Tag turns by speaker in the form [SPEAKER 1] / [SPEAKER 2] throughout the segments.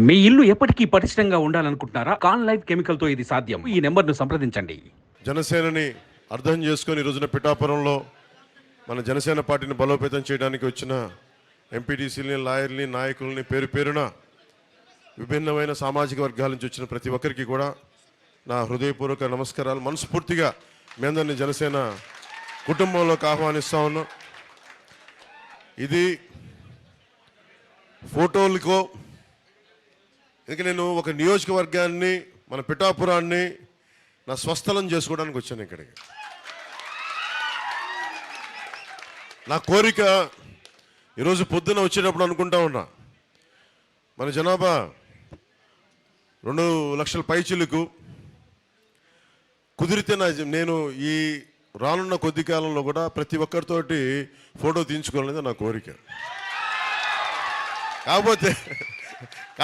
[SPEAKER 1] మీ ఇల్లు ఎప్పటికీ పటిష్టంగా ఉండాలనుకుంటున్నారా? కాన్ లైఫ్ కెమికల్ తో ఇది సాధ్యం. ఈ నెంబర్ను సంప్రదించండి.
[SPEAKER 2] జనసేనని అర్థం చేసుకొని ఈ రోజున పిఠాపురంలో మన జనసేన పార్టీని బలోపేతం చేయడానికి వచ్చిన ఎంపీటీసీలని, లాయర్ని, నాయకుల్ని పేరు పేరున విభిన్నమైన సామాజిక వర్గాల నుంచి వచ్చిన ప్రతి ఒక్కరికి కూడా నా హృదయపూర్వక నమస్కారాలు. మనస్ఫూర్తిగా మీ అందరినీ జనసేన కుటుంబంలోకి ఆహ్వానిస్తా ఉన్నాం. ఇది ఫోటోలకో, ఇంక నేను ఒక నియోజకవర్గాన్ని, మన పిఠాపురాన్ని నా స్వస్థలం చేసుకోవడానికి వచ్చాను ఇక్కడికి. నా కోరిక ఈరోజు పొద్దున వచ్చేటప్పుడు అనుకుంటా ఉన్నా, మన జనాభా 2 లక్షల పైచిలకు కుదిరితే నేను ఈ రానున్న కొద్ది కాలంలో కూడా ప్రతి ఒక్కరితోటి ఫోటో తీయించుకోవాలనేది నా కోరిక. కాకపోతే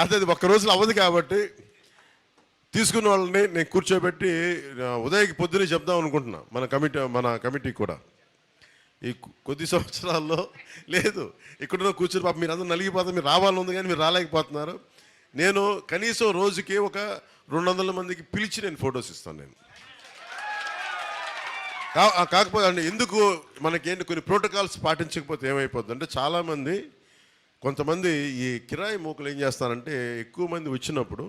[SPEAKER 2] అది ఒక్క రోజులో అవ్వదు కాబట్టి తీసుకున్న వాళ్ళని నేను కూర్చోబెట్టి ఉదయకి పొద్దునే చెప్దాం అనుకుంటున్నా. మన కమిటీ కూడా ఈ కొద్ది సంవత్సరాల్లో లేదు, ఇక్కడ కూర్చొని పాప మీరు అందరూ నలిగిపోతారు, మీరు రావాలని ఉంది కానీ మీరు రాలేకపోతున్నారు. నేను కనీసం రోజుకి ఒక 200 మందికి పిలిచి నేను ఫొటోస్ ఇస్తాను. నేను కాకపోతే అంటే ఎందుకు మనకేంటి కొన్ని ప్రోటోకాల్స్ పాటించకపోతే ఏమైపోద్ది అంటే, చాలామంది కొంతమంది ఈ కిరాయి మూకలు ఏం చేస్తారంటే, ఎక్కువ మంది వచ్చినప్పుడు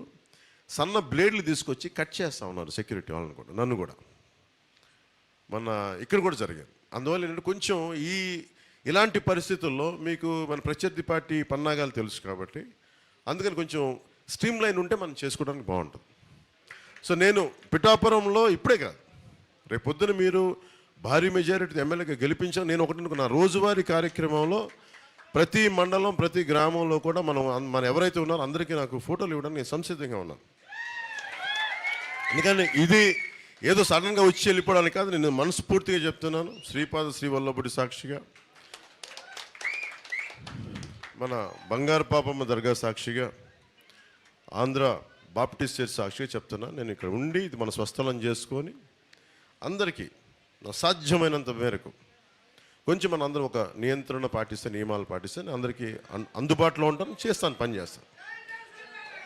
[SPEAKER 2] సన్న బ్లేడ్లు తీసుకొచ్చి కట్ చేస్తూ ఉన్నారు సెక్యూరిటీ వాళ్ళని కూడా, నన్ను కూడా. మన ఇక్కడ కూడా జరిగింది. అందువల్ల ఏంటంటే కొంచెం ఇలాంటి పరిస్థితుల్లో మీకు మన ప్రత్యర్థి పార్టీ పన్నాగాలు తెలుసు కాబట్టి, అందుకని కొంచెం స్ట్రీమ్ లైన్ ఉంటే మనం చేసుకోవడానికి బాగుంటుంది. సో నేను పిఠాపురంలో ఇప్పుడే కాదు, రేపు పొద్దున మీరు భారీ మెజారిటీ ఎమ్మెల్యేగా గెలిపించాను. నేను ఒకటి అనుకున్నా, రోజువారీ కార్యక్రమంలో ప్రతి మండలం, ప్రతి గ్రామంలో కూడా మన ఎవరైతే ఉన్నారో అందరికీ నాకు ఫోటోలు ఇవ్వడానికి నేను సంసిద్ధంగా ఉన్నాను. ఎందుకంటే ఇది ఏదో సడన్గా వచ్చి వెళ్ళిపోవడానికి కాదు, నేను మనస్ఫూర్తిగా చెప్తున్నాను. శ్రీపాద శ్రీవల్లభుడి సాక్షిగా, మన బంగారు పాపమ్మ దర్గా సాక్షిగా, ఆంధ్ర బాప్టిస్ట్ చర్చ్ సాక్షిగా చెప్తున్నా. నేను ఇక్కడ ఉండి ఇది మన స్వస్థలం చేసుకొని అందరికీ నా సాధ్యమైనంత మేరకు కొంచెం మన అందరం ఒక నియంత్రణ పాటిస్తే, నియమాలు పాటిస్తే అందరికీ అందుబాటులో ఉంటాను, చేస్తాను, పని చేస్తాను.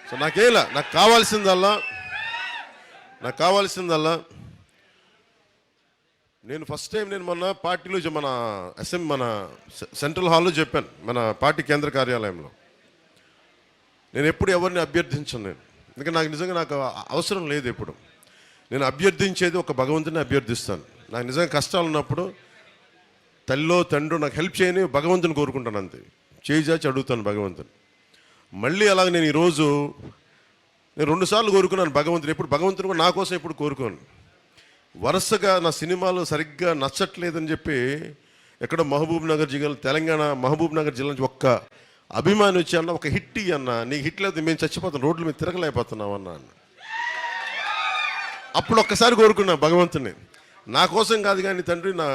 [SPEAKER 2] సో నాకు కావాల్సిందల్లా నేను ఫస్ట్ టైం నేను మొన్న పార్టీలో మన సెంట్రల్ హాల్లో చెప్పాను, మన పార్టీ కేంద్ర కార్యాలయంలో. నేను ఎప్పుడు ఎవరిని అభ్యర్థించను. ఎందుకంటే నాకు అవసరం లేదు. ఎప్పుడు నేను అభ్యర్థించేది ఒక భగవంతుని అభ్యర్థిస్తాను. నాకు నిజంగా కష్టాలు ఉన్నప్పుడు తల్లిలో తండ్రి నాకు హెల్ప్ చేయని భగవంతుని కోరుకుంటాను, అంతే. చేయి చాచి అడుగుతాను భగవంతుని. మళ్ళీ అలాగే నేను ఈరోజు 2 సార్లు కోరుకున్నాను భగవంతుని. ఎప్పుడు భగవంతుని కూడా నా కోసం ఎప్పుడు కోరుకోను. వరుసగా నా సినిమాలు సరిగ్గా నచ్చట్లేదని చెప్పి ఎక్కడో తెలంగాణ మహబూబ్ నగర్ జిల్లా నుంచి ఒక్క అభిమాని వచ్చి అన్న, ఒక హిట్ అన్న, నీకు హిట్ లేదు, మేము చచ్చిపోతాం, రోడ్ల మీద తిరగలేకపోతున్నాం అన్న. అప్పుడు ఒక్కసారి కోరుకున్నా భగవంతుని, నా కోసం కాదు కానీ తండ్రి, నా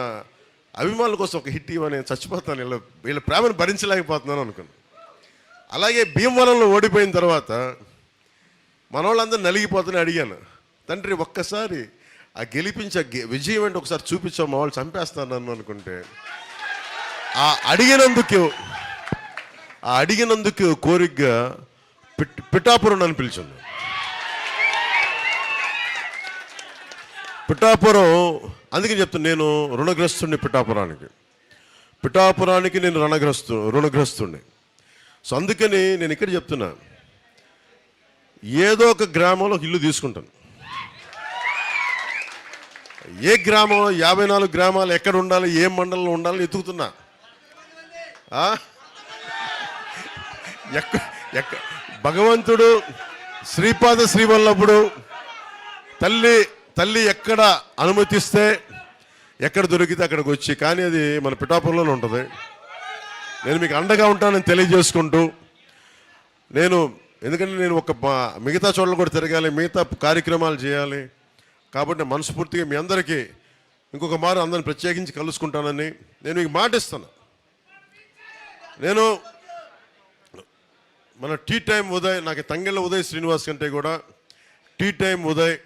[SPEAKER 2] అభిమానుల కోసం ఒక హిట్ ఇవ్వ, నేను చచ్చిపోతాను, వీళ్ళ ప్రేమను భరించలేకపోతున్నాను అనుకున్నాను. అలాగే భీమవరంలో ఓడిపోయిన తర్వాత మన వాళ్ళందరూ నలిగిపోతానని అడిగాను, తండ్రి ఒక్కసారి ఆ గెలిపించే విజయం అంటే ఒకసారి చూపించావు, మా వాళ్ళు చంపేస్తాను నన్ను అనుకుంటే, ఆ అడిగినందుకు కోరికగా పిఠాపురం అని పిలిచింది. పిఠాపురం అందుకని చెప్తాను, నేను రుణగ్రస్తుడిని. పిఠాపురానికి నేను రుణగ్రస్తుడిని. సో అందుకని నేను ఇక్కడ చెప్తున్నా, ఏదో ఒక గ్రామంలో ఇల్లు తీసుకుంటాను. ఏ గ్రామం, 54 గ్రామాలు ఎక్కడ ఉండాలి, ఏ మండలంలో ఉండాలని ఎత్తుకుతున్నా. భగవంతుడు శ్రీపాద శ్రీవల్లభుడు తల్లి ఎక్కడ అనుమతిస్తే, ఎక్కడ దొరికితే అక్కడికి వచ్చి, కానీ అది మన పిఠాపురంలోనే ఉంటుంది. నేను మీకు అండగా ఉంటానని తెలియజేసుకుంటూ, ఎందుకంటే నేను మిగతా చోట్ల కూడా తిరగాలి, మిగతా కార్యక్రమాలు చేయాలి కాబట్టి మనస్ఫూర్తిగా మీ అందరికీ ఇంకొక మారు అందరిని ప్రత్యేకించి కలుసుకుంటానని నేను మీకు మాటిస్తాను. నేను మన టీ టైం ఉదయ్, నాకు తంగెళ్ళ ఉదయ్ శ్రీనివాస్ కంటే కూడా టీ టైం ఉదయ్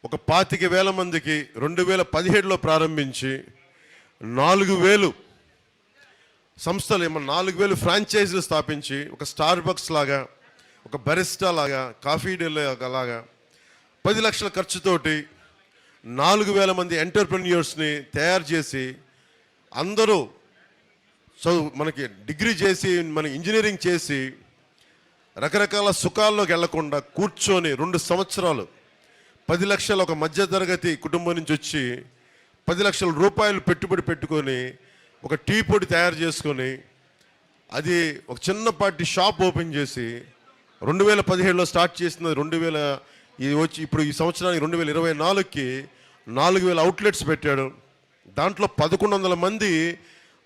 [SPEAKER 2] ఒక 25,000 మందికి 2017లో ప్రారంభించి 4,000 సంస్థలు 4,000 ఫ్రాంచైజీలు స్థాపించి ఒక స్టార్ బక్స్ లాగా ఒక బరిస్టా లాగా, కాఫీ డే లాగా 10 లక్షల ఖర్చుతోటి 4,000 మంది ఎంటర్ప్రెన్యూర్స్ని తయారు చేసి అందరూ మనకి డిగ్రీ చేసి మన ఇంజనీరింగ్ చేసి రకరకాల సుఖాల్లోకి వెళ్లకుండా కూర్చొని 2 సంవత్సరాలు 10 లక్షల ఒక మధ్యతరగతి కుటుంబం నుంచి వచ్చి 10 లక్షల రూపాయలు పెట్టుబడి పెట్టుకొని ఒక టీ పొడి తయారు చేసుకొని అది ఒక చిన్నపాటి షాప్ ఓపెన్ చేసి 2017లో స్టార్ట్ చేసినది 2000 ఇది వచ్చి ఇప్పుడు ఈ సంవత్సరానికి 2024కి 4,000 అవుట్లెట్స్ పెట్టాడు. దాంట్లో 1,100 మంది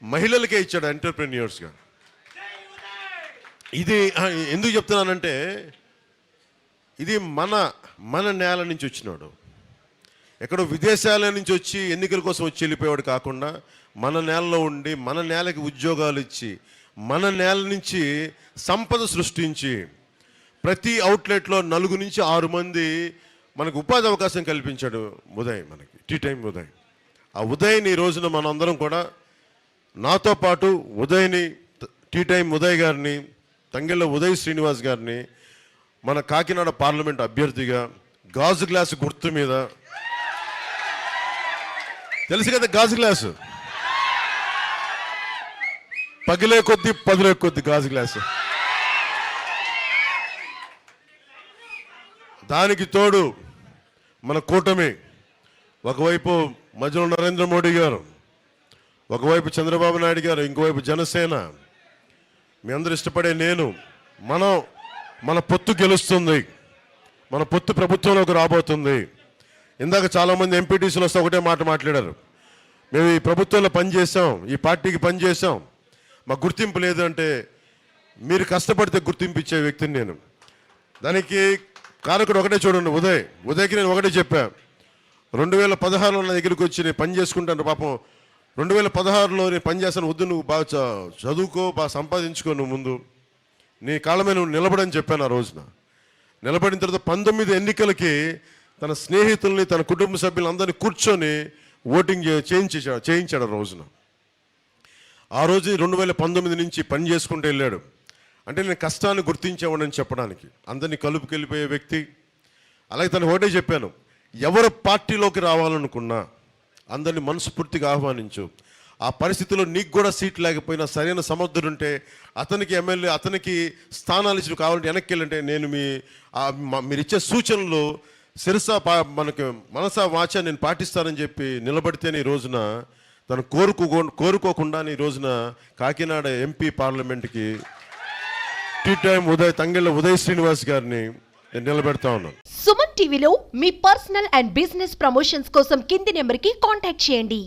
[SPEAKER 2] మహిళలకే ఇచ్చాడు ఎంటర్ప్రెన్యూర్స్గా. ఇది ఎందుకు చెప్తున్నానంటే ఇది మన నేల నుంచి వచ్చినాడు. ఎక్కడో విదేశాల నుంచి వచ్చి ఎన్నికల కోసం వచ్చి వెళ్ళిపోయాడు కాకుండా మన నేలలో ఉండి మన నేలకి ఉద్యోగాలు ఇచ్చి మన నేల నుంచి సంపద సృష్టించి ప్రతి అవుట్లెట్లో 4 నుంచి 6 మంది మనకు ఉపాధి అవకాశం కల్పించాడు ఉదయ్, మనకి టీ టైం ఉదయ్. ఆ ఉదయ్ని ఈ రోజున మనందరం కూడా నాతో పాటు ఉదయ్ని, టీ టైం ఉదయ్ గారిని, తంగెళ్ళ ఉదయ్ శ్రీనివాస్ గారిని మన కాకినాడ పార్లమెంట్ అభ్యర్థిగా గాజు గ్లాసు గుర్తు మీద, తెలుసు కదా గాజు గ్లాసు, పగిలే కొద్ది పదిలే కొద్ది గాజు గ్లాసు, దానికి తోడు మన కూటమి, ఒకవైపు మధ్యలో నరేంద్ర మోడీ గారు, ఒకవైపు చంద్రబాబు నాయుడు గారు, ఇంకోవైపు జనసేన, మీ అందరూ ఇష్టపడే నేను, మన పొత్తు గెలుస్తుంది, మన పొత్తు ప్రభుత్వంలోకి రాబోతుంది. ఇందాక చాలామంది ఎంపీటీసీలు వస్తే ఒకటే మాట మాట్లాడారు, మేము ఈ ప్రభుత్వంలో పనిచేసాం, ఈ పార్టీకి పనిచేసాం, మాకు గుర్తింపు లేదు అంటే, మీరు కష్టపడితే గుర్తింపు ఇచ్చే వ్యక్తిని నేను. దానికి కారకుడు ఒకటే చూడండి, ఉదయ్కి నేను ఒకటే చెప్పా, 2016లో నా దగ్గరికి వచ్చి నేను పని చేసుకుంటాను, పాపం 2016లో నేను పని చేస్తాను, వద్దు నువ్వు బాగా చదువుకో, బాగా సంపాదించుకో, నువ్వు ముందు నీ కాళ్ళ మీద నువ్వు నిలబడని చెప్పాను. ఆ రోజున నిలబడిన తర్వాత 19 ఎన్నికలకి తన స్నేహితుల్ని, తన కుటుంబ సభ్యులందరినీ కూర్చొని ఓటింగ్ చేయించాడు ఆ రోజున. ఆ రోజు 2019 నుంచి పని చేసుకుంటూ వెళ్ళాడు. అంటే నేను కష్టాన్ని గుర్తించేవాడని చెప్పడానికి, అందరినీ కలుపుకెళ్ళిపోయే వ్యక్తి. అలాగే తను ఒకటే చెప్పాను, ఎవరు పార్టీలోకి రావాలనుకున్నా అందరినీ మనస్ఫూర్తిగా ఆహ్వానించు. ఆ పరిస్థితిలో నీకు కూడా సీట్ లేకపోయినా సరైన సమర్థుడుంటే అతనికి ఎమ్మెల్యే, అతనికి స్థానాలు ఇచ్చి కావాలంటే వెనక్కి వెళ్ళంటే నేను మీరు ఇచ్చే సూచనలు శిరసా మనకి మనసా వాచ నేను పాటిస్తానని చెప్పి నిలబడితేనే ఈ రోజున తను కోరుకోకుండా ఈ రోజున కాకినాడ ఎంపీ పార్లమెంట్కి టీ టైం తంగెళ్ళ ఉదయ్ శ్రీనివాస్ గారిని నేను నిలబెడతా ఉన్నాను.
[SPEAKER 3] సుమన్ టీవీలో మీ పర్సనల్ అండ్ బిజినెస్ ప్రమోషన్స్ కోసం కింది నెంబర్కి కాంటాక్ట్ చేయండి.